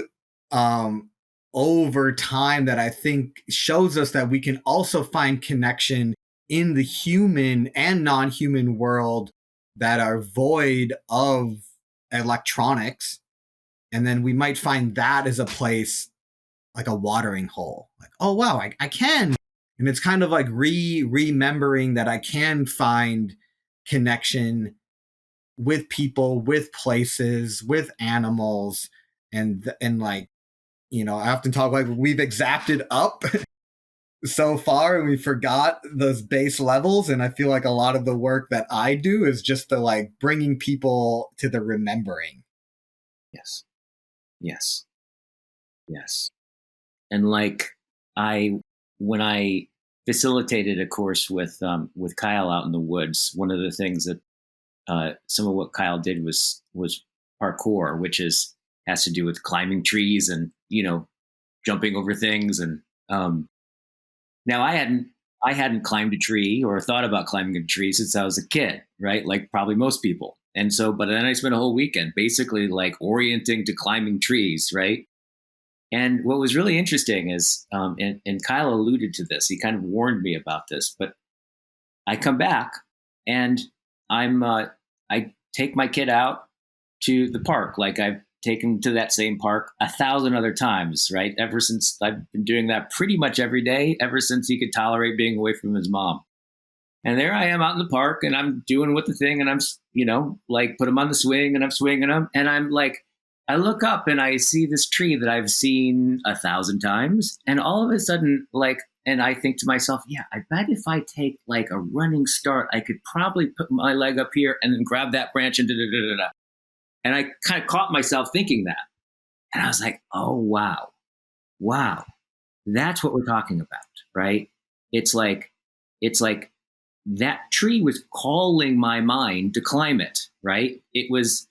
[SPEAKER 3] um over time that I think shows us that we can also find connection in the human and non-human world that are void of electronics. And then we might find that as a place like a watering hole. Like, oh wow, I can. And it's kind of like remembering that I can find connection with people, with places, with animals, and like, you know, I often talk like we've exacted up so far and we forgot those base levels. And I feel like a lot of the work that I do is just the like bringing people to the remembering.
[SPEAKER 2] Yes. Yes. Yes. And like I, when I facilitated a course with Kyle out in the woods, one of the things that some of what Kyle did was parkour, which is has to do with climbing trees and jumping over things. And now I hadn't climbed a tree or thought about climbing a tree since I was a kid, right? Like probably most people. And so, but then I spent a whole weekend basically like orienting to climbing trees, right? And what was really interesting is, and Kyle alluded to this, he kind of warned me about this, but I come back and I take my kid out to the park, like I've taken to that same park 1,000 other times, right? Ever since I've been doing that pretty much every day, ever since he could tolerate being away from his mom. And there I am out in the park and I'm doing with the thing and I'm, like put him on the swing and I'm swinging him. And I'm like, I look up and I see this tree that I've seen 1,000 times. And all of a sudden, like, and I think to myself, yeah, I bet if I take like a running start, I could probably put my leg up here and then grab that branch and da da da da da. And I kind of caught myself thinking that. And I was like, oh, wow, that's what we're talking about, right? It's like, that tree was calling my mind to climb it, right? It was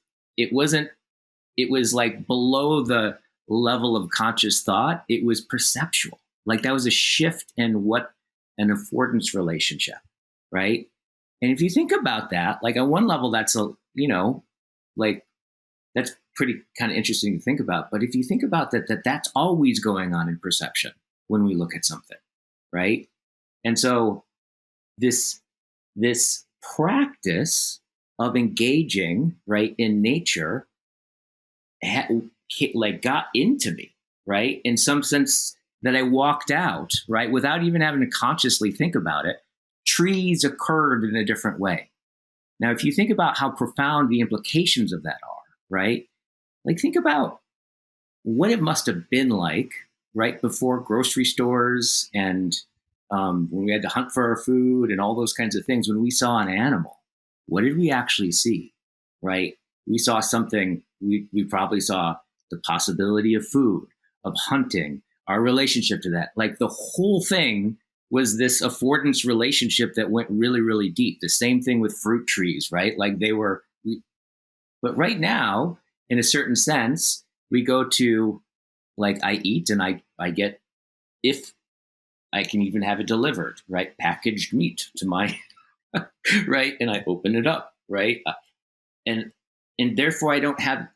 [SPEAKER 2] like below the level of conscious thought. It was perceptual. Like that was a shift in what an affordance relationship, right? And if you think about that, like on one level, that's like that's pretty kind of interesting to think about. But if you think about that's always going on in perception when we look at something, right? And so this this practice of engaging right in nature like got into me, right? In some sense that I walked out, right, without even having to consciously think about it. Trees occurred in a different way. Now, if you think about how profound the implications of that are, right? Like think about what it must have been like right before grocery stores and when we had to hunt for our food and all those kinds of things. When we saw an animal, what did we actually see, right? We saw something, we probably saw the possibility of food, of hunting, our relationship to that. Like the whole thing was this affordance relationship that went really, really deep. The same thing with fruit trees, right? Like but right now, in a certain sense, we go to like I eat and I get, if I can even have it delivered, right? Packaged meat to my right, and I open it up, right? And therefore I don't have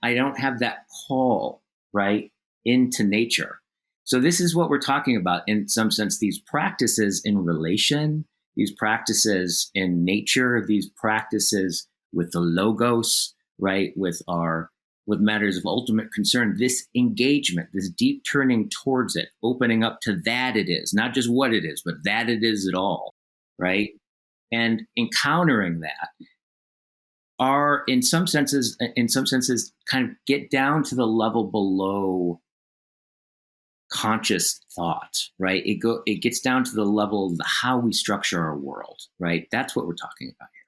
[SPEAKER 2] that call, right, into nature. So this is what we're talking about in some sense, these practices in relation, these practices in nature, these practices with the logos, right, with matters of ultimate concern, this engagement, this deep turning towards it, opening up to that it is, not just what it is, but that it is at all, right? And encountering that are in some senses kind of get down to the level below conscious thought, right? It gets down to the level of how we structure our world, right? That's what we're talking about here.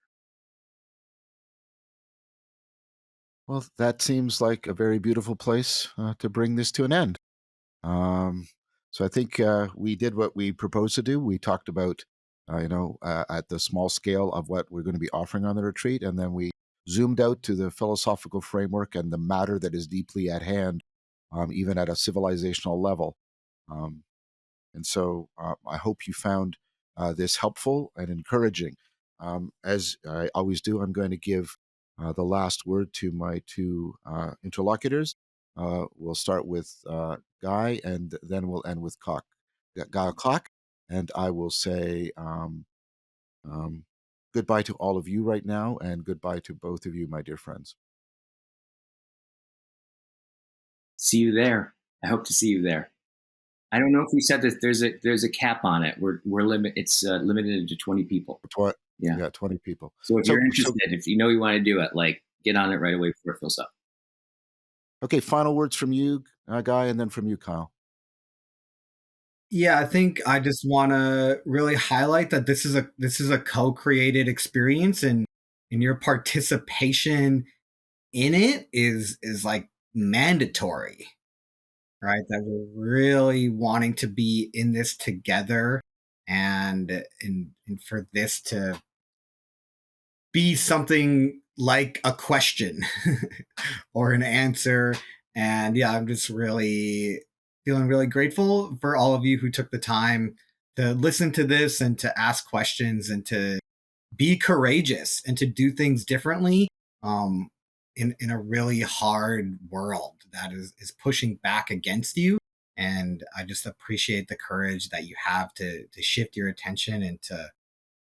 [SPEAKER 1] Well, that seems like a very beautiful place to bring this to an end. Um, so I think we did what we proposed to do. We talked about, at the small scale of what we're going to be offering on the retreat, and then we zoomed out to the philosophical framework and the matter that is deeply at hand, even at a civilizational level. Um, and so I hope you found this helpful and encouraging. As I always do, I'm going to give the last word to my two interlocutors. We'll start with Guy, and then we'll end with Kyle Koch. And I will say goodbye to all of you right now, and goodbye to both of you, my dear friends.
[SPEAKER 2] See you there. I hope to see you there. I don't know if we said that there's a cap on it. It's limited to 20 people.
[SPEAKER 1] Yeah, 20 people.
[SPEAKER 2] So if you're interested, if you know you want to do it, like, get on it right away before it fills up.
[SPEAKER 1] Okay, final words from you, Guy, and then from you, Kyle.
[SPEAKER 3] Yeah, I think I just want to really highlight that this is a co-created experience, and your participation in it is like mandatory, right? That we're really wanting to be in this together, and for this to be something like a question or an answer. And yeah, I'm just really feeling really grateful for all of you who took the time to listen to this and to ask questions and to be courageous and to do things differently, in a really hard world that is pushing back against you. And I just appreciate the courage that you have to shift your attention and to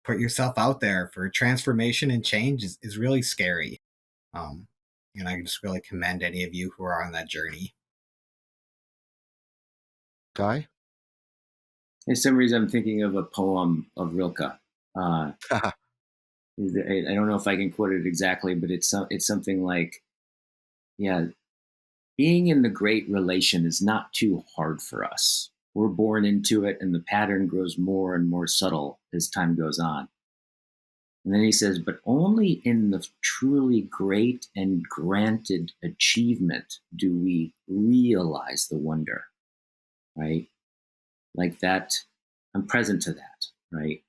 [SPEAKER 3] put yourself out there. For transformation and change is really scary. Um, and I just really commend any of you who are on that journey.
[SPEAKER 1] Guy?
[SPEAKER 2] For some reason, I'm thinking of a poem of Rilke. I don't know if I can quote it exactly, but it's something like, yeah, being in the great relation is not too hard for us. We're born into it, and the pattern grows more and more subtle as time goes on. And then he says, but only in the truly great and granted achievement do we realize the wonder, right? Like that, I'm present to that, right?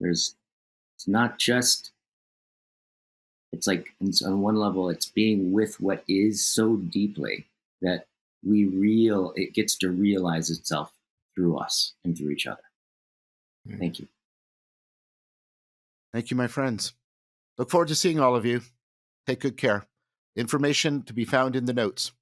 [SPEAKER 2] It's not just, it's like, on one level, it's being with what is so deeply that it gets to realize itself through us and through each other. Thank you.
[SPEAKER 1] Thank you, my friends. Look forward to seeing all of you. Take good care. Information to be found in the notes.